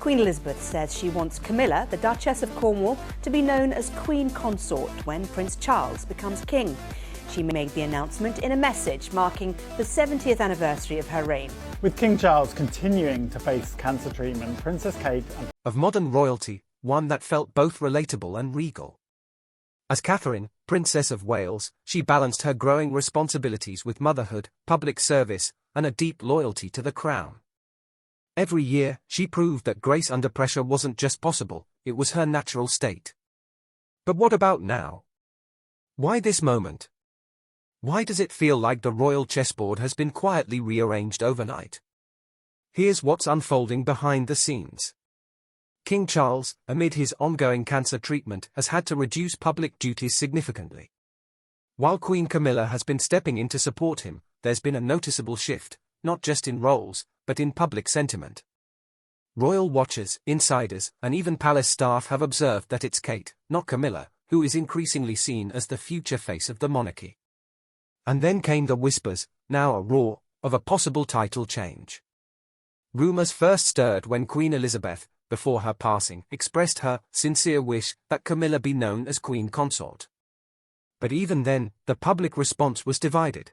Queen Elizabeth says she wants Camilla, the Duchess of Cornwall, to be known as Queen Consort when Prince Charles becomes king. She made the announcement in a message marking the 70th anniversary of her reign. With King Charles continuing to face cancer treatment, Princess Kate of modern royalty, one that felt both relatable and regal. As Catherine, Princess of Wales, she balanced her growing responsibilities with motherhood, public service, and a deep loyalty to the crown. Every year, she proved that grace under pressure wasn't just possible, it was her natural state. But what about now? Why this moment? Why does it feel like the royal chessboard has been quietly rearranged overnight? Here's what's unfolding behind the scenes. King Charles, amid his ongoing cancer treatment, has had to reduce public duties significantly. While Queen Camilla has been stepping in to support him, there's been a noticeable shift, not just in roles, but in public sentiment. Royal watchers, insiders, and even palace staff have observed that it's Kate, not Camilla, who is increasingly seen as the future face of the monarchy. And then came the whispers, now a roar, of a possible title change. Rumours first stirred when Queen Elizabeth, before her passing, expressed her sincere wish that Camilla be known as Queen Consort. But even then, the public response was divided.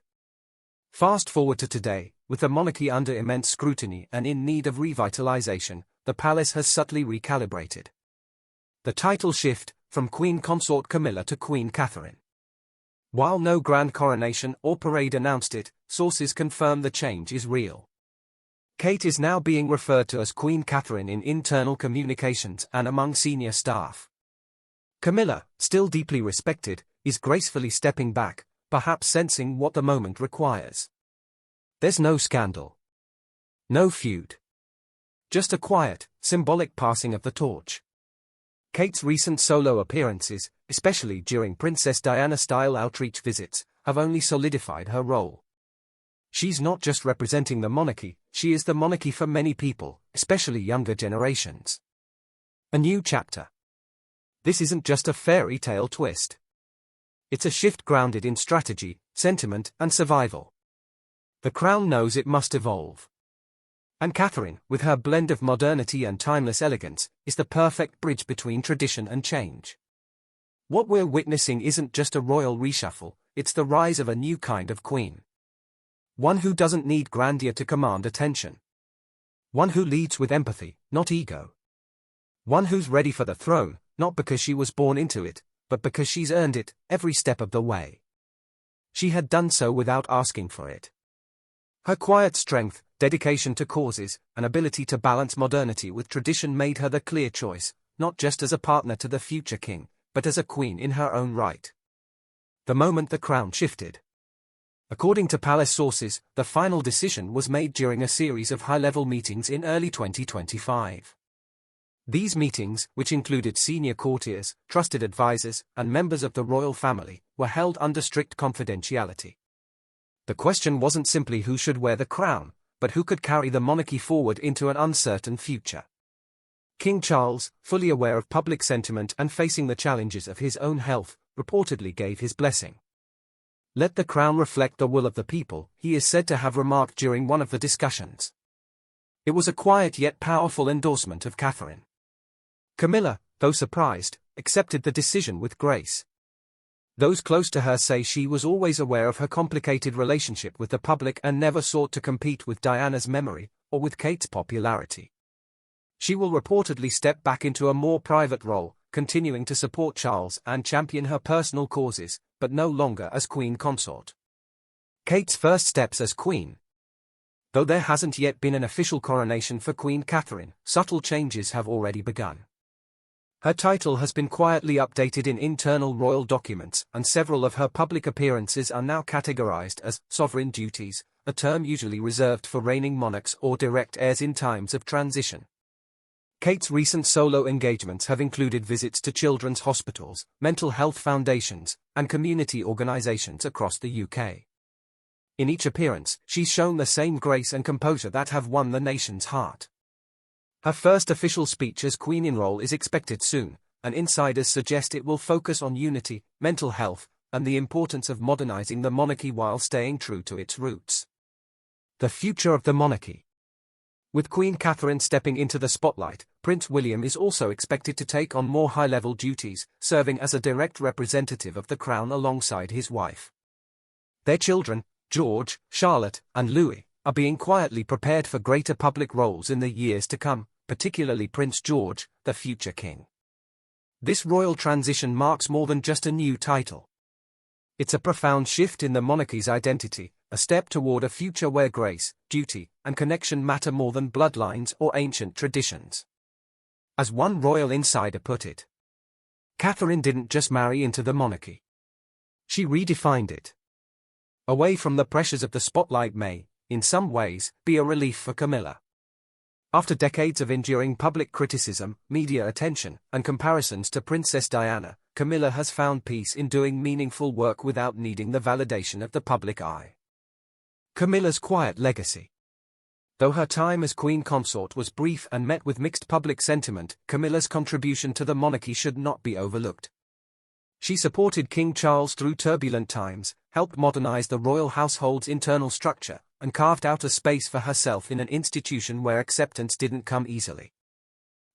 Fast forward to today, with the monarchy under immense scrutiny and in need of revitalization, the palace has subtly recalibrated. The title shift, from Queen Consort Camilla to Queen Catherine. While no grand coronation or parade announced it, sources confirm the change is real. Kate is now being referred to as Queen Catherine in internal communications and among senior staff. Camilla, still deeply respected, is gracefully stepping back, perhaps sensing what the moment requires. There's no scandal. No feud. Just a quiet, symbolic passing of the torch. Kate's recent solo appearances, especially during Princess Diana-style outreach visits, have only solidified her role. She's not just representing the monarchy, she is the monarchy for many people, especially younger generations. A new chapter. This isn't just a fairy tale twist. It's a shift grounded in strategy, sentiment, and survival. The crown knows it must evolve. And Catherine, with her blend of modernity and timeless elegance, is the perfect bridge between tradition and change. What we're witnessing isn't just a royal reshuffle, it's the rise of a new kind of queen. One who doesn't need grandeur to command attention. One who leads with empathy, not ego. One who's ready for the throne, not because she was born into it, but because she's earned it, every step of the way. She had done so without asking for it. Her quiet strength, dedication to causes, and ability to balance modernity with tradition made her the clear choice, not just as a partner to the future king, but as a queen in her own right. The moment the crown shifted. According to palace sources, the final decision was made during a series of high-level meetings in early 2025. These meetings, which included senior courtiers, trusted advisors, and members of the royal family, were held under strict confidentiality. The question wasn't simply who should wear the crown, but who could carry the monarchy forward into an uncertain future. King Charles, fully aware of public sentiment and facing the challenges of his own health, reportedly gave his blessing. "Let the crown reflect the will of the people," he is said to have remarked during one of the discussions. It was a quiet yet powerful endorsement of Catherine. Camilla, though surprised, accepted the decision with grace. Those close to her say she was always aware of her complicated relationship with the public and never sought to compete with Diana's memory, or with Kate's popularity. She will reportedly step back into a more private role, continuing to support Charles and champion her personal causes, but no longer as Queen Consort. Kate's first steps as Queen. Though there hasn't yet been an official coronation for Queen Catherine, subtle changes have already begun. Her title has been quietly updated in internal royal documents, and several of her public appearances are now categorized as sovereign duties, a term usually reserved for reigning monarchs or direct heirs in times of transition. Kate's recent solo engagements have included visits to children's hospitals, mental health foundations, and community organizations across the UK. In each appearance, she's shown the same grace and composure that have won the nation's heart. Her first official speech as Queen in role is expected soon, and insiders suggest it will focus on unity, mental health, and the importance of modernizing the monarchy while staying true to its roots. The future of the monarchy. With Queen Catherine stepping into the spotlight, Prince William is also expected to take on more high-level duties, serving as a direct representative of the crown alongside his wife. Their children, George, Charlotte, and Louis, are being quietly prepared for greater public roles in the years to come, particularly Prince George, the future king. This royal transition marks more than just a new title. It's a profound shift in the monarchy's identity, a step toward a future where grace, duty, and connection matter more than bloodlines or ancient traditions. As one royal insider put it, Catherine didn't just marry into the monarchy. She redefined it. Away from the pressures of the spotlight may, in some ways, be a relief for Camilla. After decades of enduring public criticism, media attention, and comparisons to Princess Diana, Camilla has found peace in doing meaningful work without needing the validation of the public eye. Camilla's quiet legacy. Though her time as Queen Consort was brief and met with mixed public sentiment, Camilla's contribution to the monarchy should not be overlooked. She supported King Charles through turbulent times, helped modernize the royal household's internal structure, and carved out a space for herself in an institution where acceptance didn't come easily.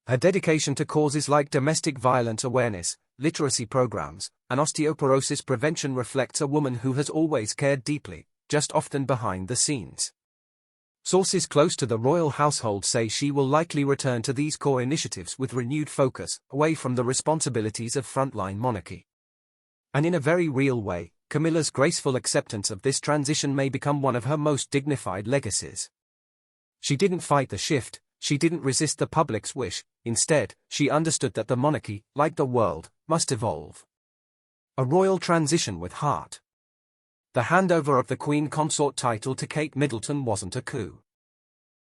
Her dedication to causes like domestic violence awareness, literacy programs, and osteoporosis prevention reflects a woman who has always cared deeply, just often behind the scenes. Sources close to the royal household say she will likely return to these core initiatives with renewed focus, away from the responsibilities of frontline monarchy. And in a very real way, Camilla's graceful acceptance of this transition may become one of her most dignified legacies. She didn't fight the shift, she didn't resist the public's wish, instead, she understood that the monarchy, like the world, must evolve. A royal transition with heart. The handover of the Queen Consort title to Kate Middleton wasn't a coup.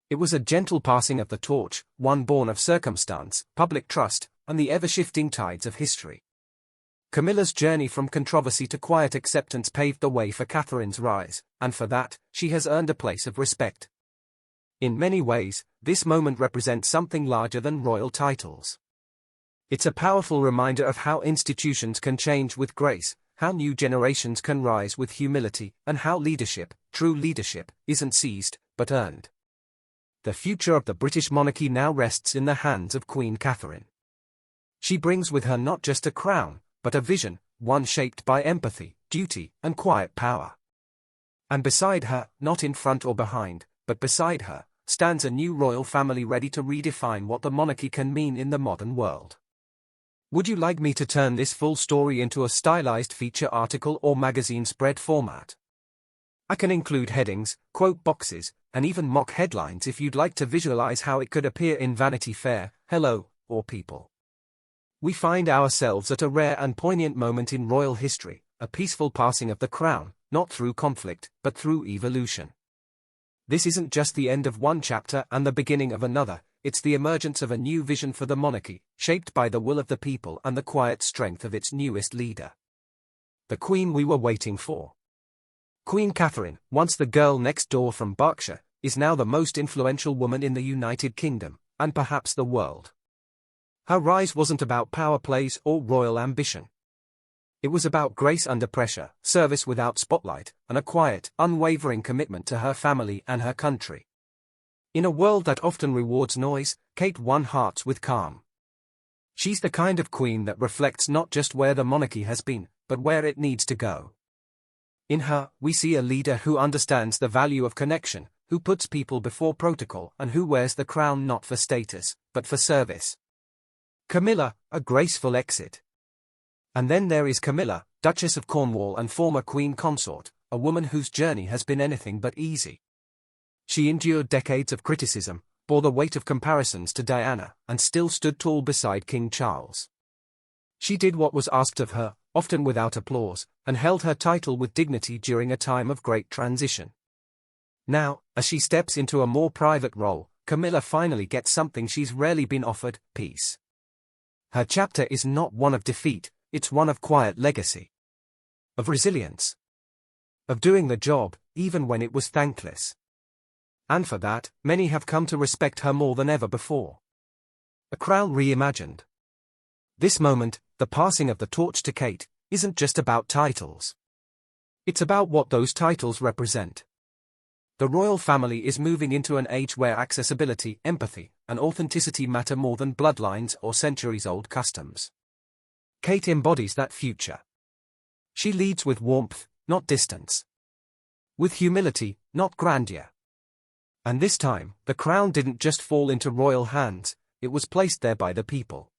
It was a gentle passing of the torch, one born of circumstance, public trust, and the ever-shifting tides of history. Camilla's journey from controversy to quiet acceptance paved the way for Catherine's rise, and for that, she has earned a place of respect. In many ways, this moment represents something larger than royal titles. It's a powerful reminder of how institutions can change with grace, how new generations can rise with humility, and how leadership, true leadership, isn't seized, but earned. The future of the British monarchy now rests in the hands of Queen Catherine. She brings with her not just a crown, but a vision, one shaped by empathy, duty, and quiet power. And beside her, not in front or behind, but beside her, stands a new royal family ready to redefine what the monarchy can mean in the modern world. Would you like me to turn this full story into a stylized feature article or magazine spread format? I can include headings, quote boxes, and even mock headlines if you'd like to visualize how it could appear in Vanity Fair, Hello, or People. We find ourselves at a rare and poignant moment in royal history, a peaceful passing of the crown, not through conflict, but through evolution. This isn't just the end of one chapter and the beginning of another, it's the emergence of a new vision for the monarchy, shaped by the will of the people and the quiet strength of its newest leader. The Queen we were waiting for. Queen Catherine, once the girl next door from Berkshire, is now the most influential woman in the United Kingdom, and perhaps the world. Her rise wasn't about power plays or royal ambition. It was about grace under pressure, service without spotlight, and a quiet, unwavering commitment to her family and her country. In a world that often rewards noise, Kate won hearts with calm. She's the kind of queen that reflects not just where the monarchy has been, but where it needs to go. In her, we see a leader who understands the value of connection, who puts people before protocol, and who wears the crown not for status, but for service. Camilla, a graceful exit. And then there is Camilla, Duchess of Cornwall and former Queen Consort, a woman whose journey has been anything but easy. She endured decades of criticism, bore the weight of comparisons to Diana, and still stood tall beside King Charles. She did what was asked of her, often without applause, and held her title with dignity during a time of great transition. Now, as she steps into a more private role, Camilla finally gets something she's rarely been offered: peace. Her chapter is not one of defeat, it's one of quiet legacy. Of resilience. Of doing the job, even when it was thankless. And for that, many have come to respect her more than ever before. A crown reimagined. This moment, the passing of the torch to Kate, isn't just about titles. It's about what those titles represent. The royal family is moving into an age where accessibility, empathy, and authenticity matter more than bloodlines or centuries-old customs. Kate embodies that future. She leads with warmth, not distance. With humility, not grandeur. And this time, the crown didn't just fall into royal hands, it was placed there by the people.